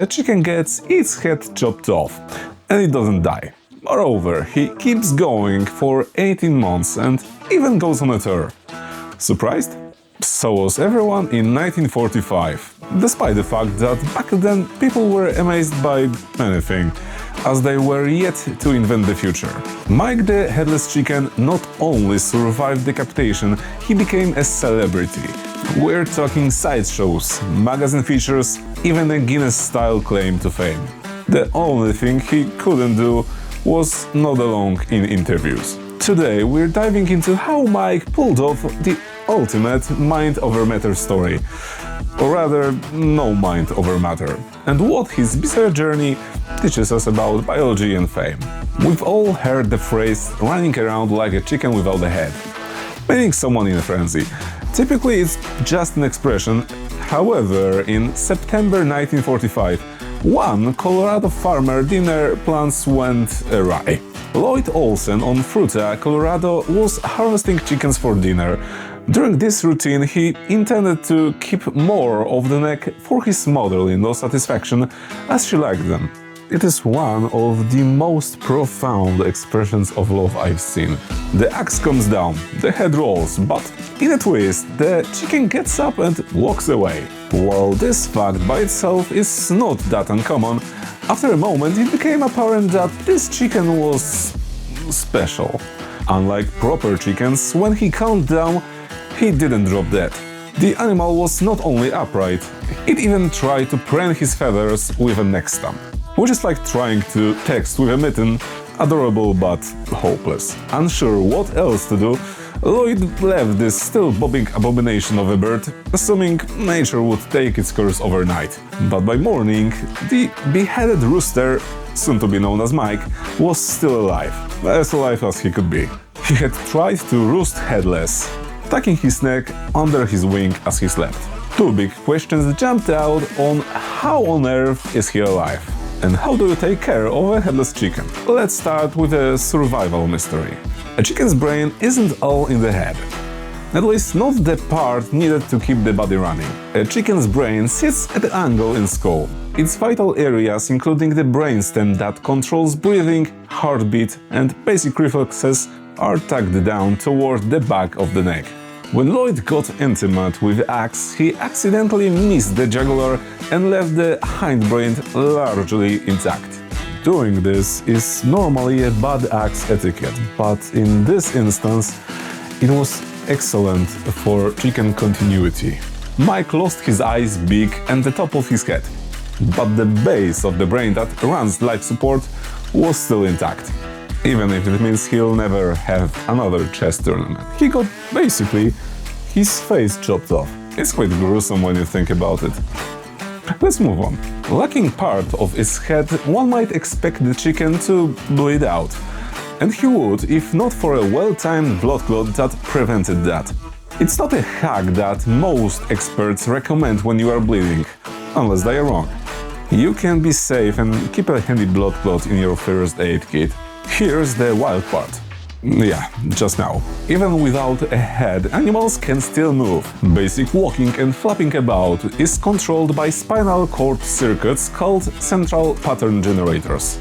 A chicken gets its head chopped off, and it doesn't die. Moreover, he keeps going for 18 months and even goes on a tour. Surprised? So was everyone in 1945, despite the fact that back then people were amazed by anything, as they were yet to invent the future. Mike the Headless Chicken not only survived decapitation, he became a celebrity. We're talking sideshows, magazine features, even a Guinness-style claim to fame. The only thing he couldn't do was nod along in interviews. Today we're diving into how Mike pulled off the ultimate mind over matter story, or rather, no mind over matter, and what his bizarre journey teaches us about biology and fame. We've all heard the phrase running around like a chicken without a head, meaning someone in a frenzy. Typically it's just an expression. However, in September 1945, one Colorado farmer dinner plans went awry. Lloyd Olsen on Fruita, Colorado, was harvesting chickens for dinner. During this routine, he intended to keep more of the neck for his mother-in-law's satisfaction, as she liked them. It is one of the most profound expressions of love I've seen. The axe comes down, the head rolls, but in a twist, the chicken gets up and walks away. While this fact by itself is not that uncommon, after a moment it became apparent that this chicken was special. Unlike proper chickens, when he calmed down, he didn't drop dead. The animal was not only upright, it even tried to preen his feathers with a neck stump. Which is like trying to text with a mitten, adorable but hopeless. Unsure what else to do, Lloyd left this still bobbing abomination of a bird, assuming nature would take its course overnight. But by morning, the beheaded rooster, soon to be known as Mike, was still alive, as alive as he could be. He had tried to roost headless, tucking his neck under his wing as he slept. Two big questions jumped out on how on earth is he alive? And how do you take care of a headless chicken? Let's start with a survival mystery. A chicken's brain isn't all in the head. At least not the part needed to keep the body running. A chicken's brain sits at an angle in skull. Its vital areas, including the brainstem that controls breathing, heartbeat, and basic reflexes, are tucked down toward the back of the neck. When Lloyd got intimate with the axe, he accidentally missed the jugular and left the hindbrain largely intact. Doing this is normally a bad axe etiquette, but in this instance, it was excellent for chicken continuity. Mike lost his eyes, beak, and the top of his head, but the base of the brain that runs life support was still intact. Even if it means he'll never have another chess tournament. He got, basically, his face chopped off. It's quite gruesome when you think about it. Let's move on. Lacking part of its head, one might expect the chicken to bleed out. And he would, if not for a well-timed blood clot that prevented that. It's not a hack that most experts recommend when you are bleeding, unless they are wrong. You can be safe and keep a handy blood clot in your first aid kit. Here's the wild part. Yeah, just now. Even without a head, animals can still move. Basic walking and flapping about is controlled by spinal cord circuits called central pattern generators.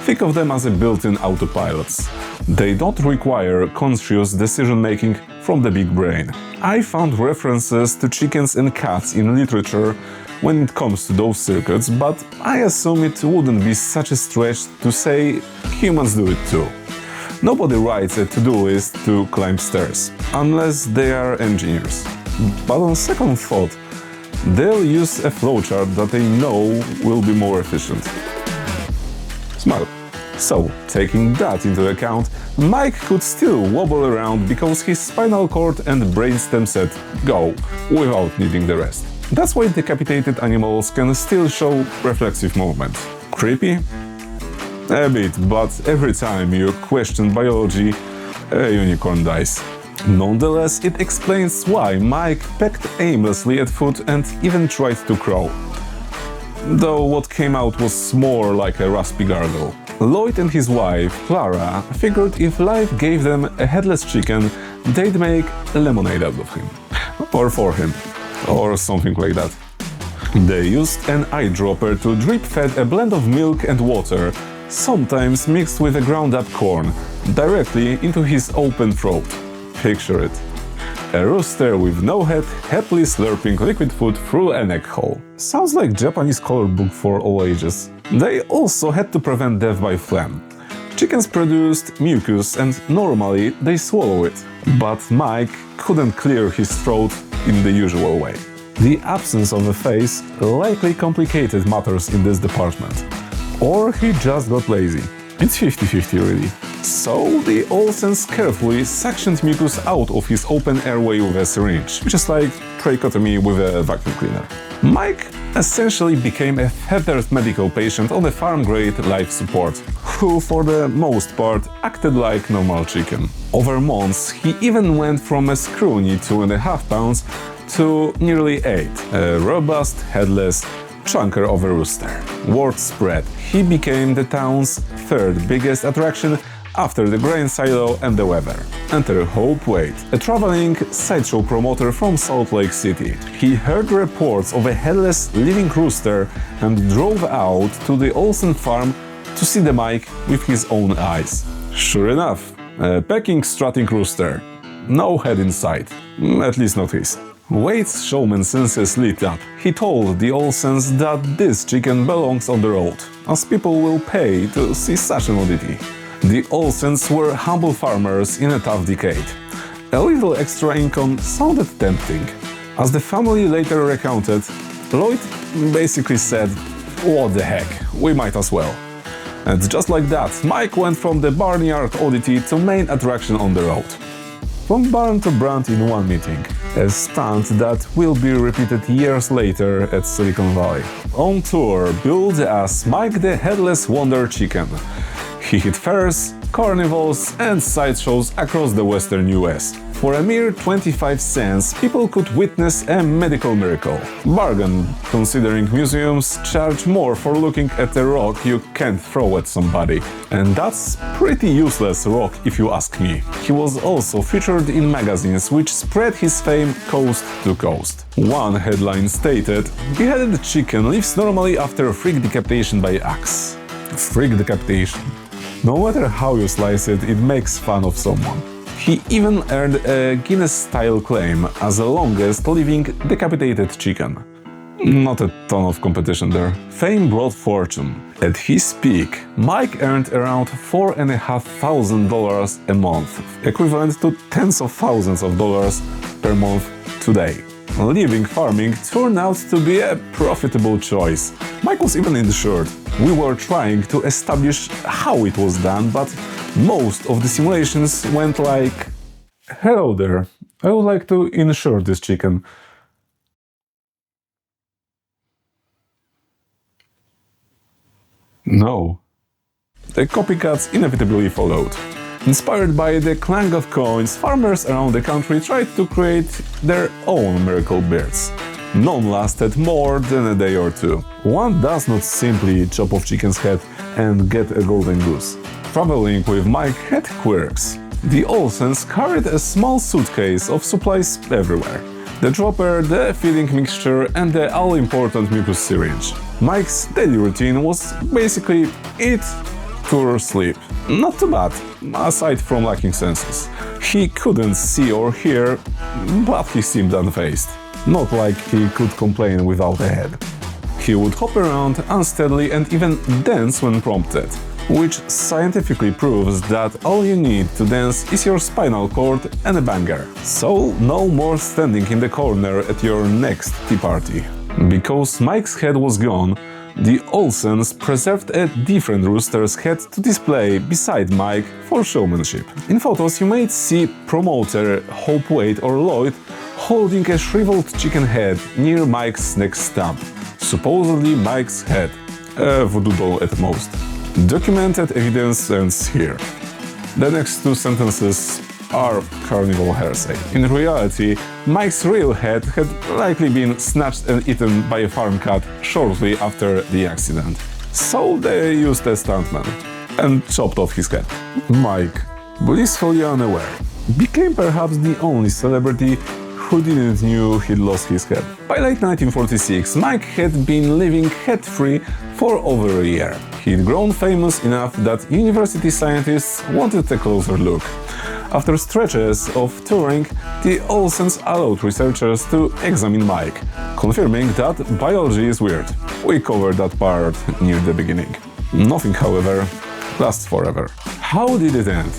Think of them as a built-in autopilots. They don't require conscious decision-making from the big brain. I found references to chickens and cats in literature when it comes to those circuits, but I assume it wouldn't be such a stretch to say humans do it too. Nobody writes a to-do list to climb stairs, unless they are engineers. But on second thought, they'll use a flowchart that they know will be more efficient. Smart. So, taking that into account, Mike could still wobble around because his spinal cord and brainstem said go, without needing the rest. That's why decapitated animals can still show reflexive movement. Creepy? A bit, but every time you question biology, a unicorn dies. Nonetheless, it explains why Mike pecked aimlessly at food and even tried to crawl. Though what came out was more like a raspy gargle. Lloyd and his wife, Clara, figured if life gave them a headless chicken, they'd make lemonade out of him. Or for him. Or something like that. They used an eyedropper to drip-fed a blend of milk and water, sometimes mixed with a ground-up corn, directly into his open throat. Picture it. A rooster with no head happily slurping liquid food through an egg hole. Sounds like Japanese color book for all ages. They also had to prevent death by phlegm. Chickens produced mucus and normally they swallow it. But Mike couldn't clear his throat in the usual way. The absence of a face likely complicated matters in this department. Or he just got lazy. It's 50-50 really. So the Olsens carefully suctioned mucus out of his open airway with a syringe, which is like tracheotomy with a vacuum cleaner. Mike essentially became a feathered medical patient on a farm-grade life support, who for the most part acted like normal chicken. Over months, he even went from a scrawny 2.5 pounds to nearly 8, a robust, headless chunker of a rooster. Word spread. He became the town's third biggest attraction after the grain silo and the weather. Enter Hope Wade, a traveling sideshow promoter from Salt Lake City. He heard reports of a headless living rooster and drove out to the Olsen farm to see the Mike with his own eyes. Sure enough, a pecking, strutting rooster. No head in sight, at least not his. Wade's showman senses lit up. He told the Olsens that this chicken belongs on the road, as people will pay to see such an oddity. The Olsens were humble farmers in a tough decade. A little extra income sounded tempting. As the family later recounted, Lloyd basically said, "What the heck, we might as well." And just like that, Mike went from the barnyard oddity to main attraction on the road. From barn to brand in one meeting. A stunt that will be repeated years later at Silicon Valley. On tour, billed as Mike the Headless Wonder Chicken. He hit fairs, carnivals and sideshows across the western US. For a mere 25 cents, people could witness a medical miracle. Bargain, considering museums charge more for looking at a rock you can't throw at somebody. And that's pretty useless rock if you ask me. He was also featured in magazines which spread his fame coast to coast. One headline stated, "Beheaded chicken lives normally after a freak decapitation by axe." Freak decapitation. No matter how you slice it, it makes fun of someone. He even earned a Guinness-style claim as the longest living decapitated chicken. Not a ton of competition there. Fame brought fortune. At his peak, Mike earned around $4,500 a month, equivalent to tens of thousands of dollars per month today. Leaving farming turned out to be a profitable choice. Mike was even insured. We were trying to establish how it was done, but most of the simulations went like, "Hello there, I would like to insure this chicken." No. The copycats inevitably followed. Inspired by the clang of coins, farmers around the country tried to create their own miracle birds. None lasted more than a day or two. One does not simply chop off chicken's head and get a golden goose. Traveling with Mike had quirks. The Olsens carried a small suitcase of supplies everywhere. The dropper, the feeding mixture and the all-important mucus syringe. Mike's daily routine was basically eat, tour, sleep. Not too bad, aside from lacking senses. He couldn't see or hear, but he seemed unfazed. Not like he could complain without a head. He would hop around unsteadily and even dance when prompted, which scientifically proves that all you need to dance is your spinal cord and a banger. So no more standing in the corner at your next tea party. Because Mike's head was gone, the Olsens preserved a different rooster's head to display beside Mike for showmanship. In photos you might see promoter Hope Wade or Lloyd holding a shriveled chicken head near Mike's neck stump. Supposedly Mike's head. A voodoo doll at most. Documented evidence ends here. The next two sentences are carnival hearsay. In reality, Mike's real head had likely been snatched and eaten by a farm cat shortly after the accident. So they used a stuntman and chopped off his head. Mike, blissfully unaware, became perhaps the only celebrity who didn't knew he'd lost his head. By late 1946, Mike had been living head-free for over a year. He'd grown famous enough that university scientists wanted a closer look. After stretches of touring, the Olsens allowed researchers to examine Mike, confirming that biology is weird. We covered that part near the beginning. Nothing, however, lasts forever. How did it end?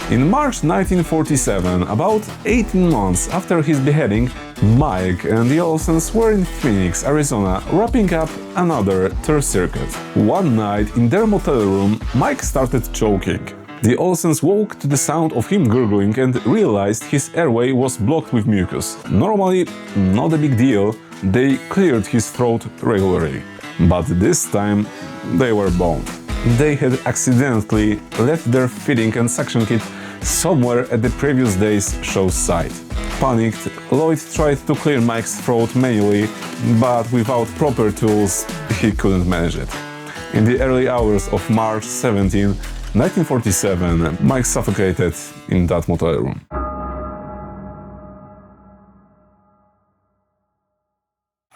In March 1947, about 18 months after his beheading, Mike and the Olsens were in Phoenix, Arizona, wrapping up another tour circuit. One night in their motel room, Mike started choking. The Olsens woke to the sound of him gurgling and realized his airway was blocked with mucus. Normally, not a big deal, they cleared his throat regularly. But this time, they were boned. They had accidentally left their feeding and suction kit somewhere at the previous day's show's site. Panicked, Lloyd tried to clear Mike's throat manually, but without proper tools, he couldn't manage it. In the early hours of March 17, 1947, Mike suffocated in that motel room.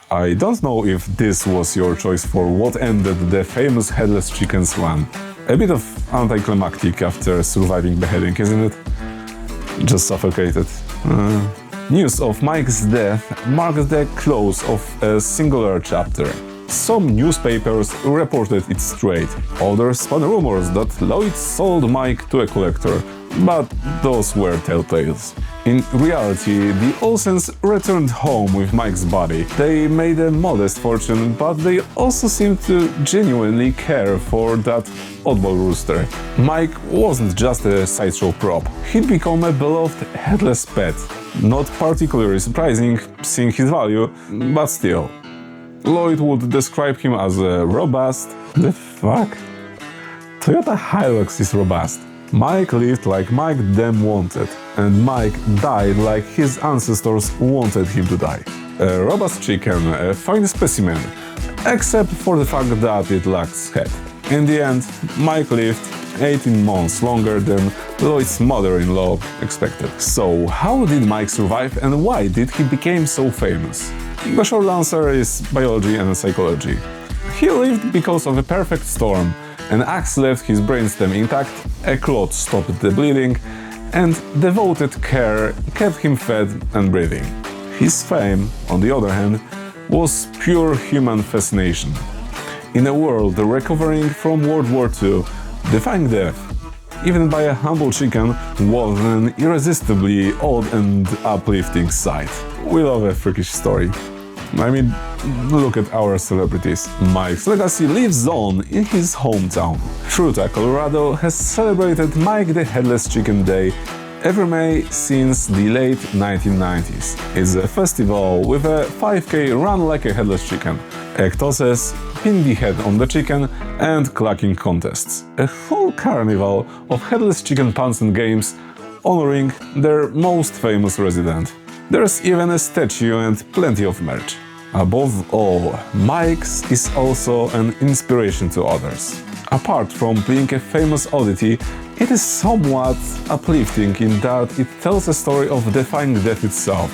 I don't know if this was your choice for what ended the famous Headless Chicken's run. A bit of anticlimactic after surviving beheading, isn't it? Just suffocated. News of Mike's death marked the close of a singular chapter. Some newspapers reported it straight. Others spun rumors that Lloyd sold Mike to a collector, but those were tall tales. In reality, the Olsens returned home with Mike's body. They made a modest fortune, but they also seemed to genuinely care for that oddball rooster. Mike wasn't just a sideshow prop. He'd become a beloved headless pet. Not particularly surprising, seeing his value, but still. Lloyd would describe him as a robust... The fuck? Toyota Hilux is robust. Mike lived like Mike damn wanted, and Mike died like his ancestors wanted him to die. A robust chicken, a fine specimen, except for the fact that it lacks head. In the end, Mike lived 18 months longer than Lloyd's mother-in-law expected. So, how did Mike survive and why did he become so famous? The short answer is biology and psychology. He lived because of a perfect storm. An axe left his brainstem intact, a clot stopped the bleeding, and devoted care kept him fed and breathing. His fame, on the other hand, was pure human fascination. In a world recovering from World War II, defying death, even by a humble chicken, was an irresistibly odd and uplifting sight. We love a freakish story. I mean, look at our celebrities. Mike's legacy lives on in his hometown. Fruita, Colorado has celebrated Mike the Headless Chicken Day every May since the late 1990s. It's a festival with a 5K run like a headless chicken, ectoses, pin the head on the chicken, and clacking contests. A whole carnival of headless chicken puns and games honoring their most famous resident. There's even a statue and plenty of merch. Above all, Mike's is also an inspiration to others. Apart from being a famous oddity, it is somewhat uplifting in that it tells a story of defying death itself,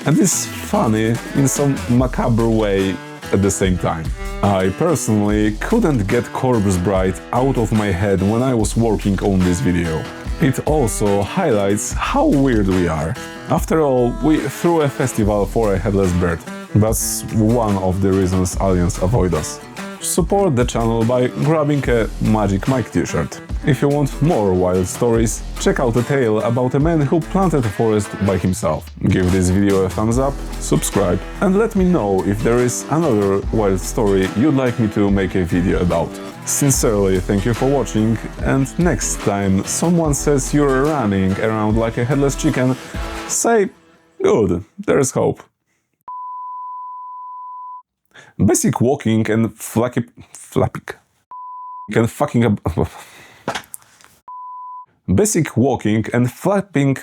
and is funny in some macabre way at the same time. I personally couldn't get Corpse Bride out of my head when I was working on this video. It also highlights how weird we are. After all, we threw a festival for a headless bird. That's one of the reasons aliens avoid us. Support the channel by grabbing a Magic Mike t-shirt. If you want more wild stories, check out a tale about a man who planted a forest by himself. Give this video a thumbs up, subscribe, and let me know if there is another wild story you'd like me to make a video about. Sincerely, thank you for watching, and next time someone says you're running around like a headless chicken, say, good, there's hope. Basic walking and flapping and fucking up. Basic walking and flapping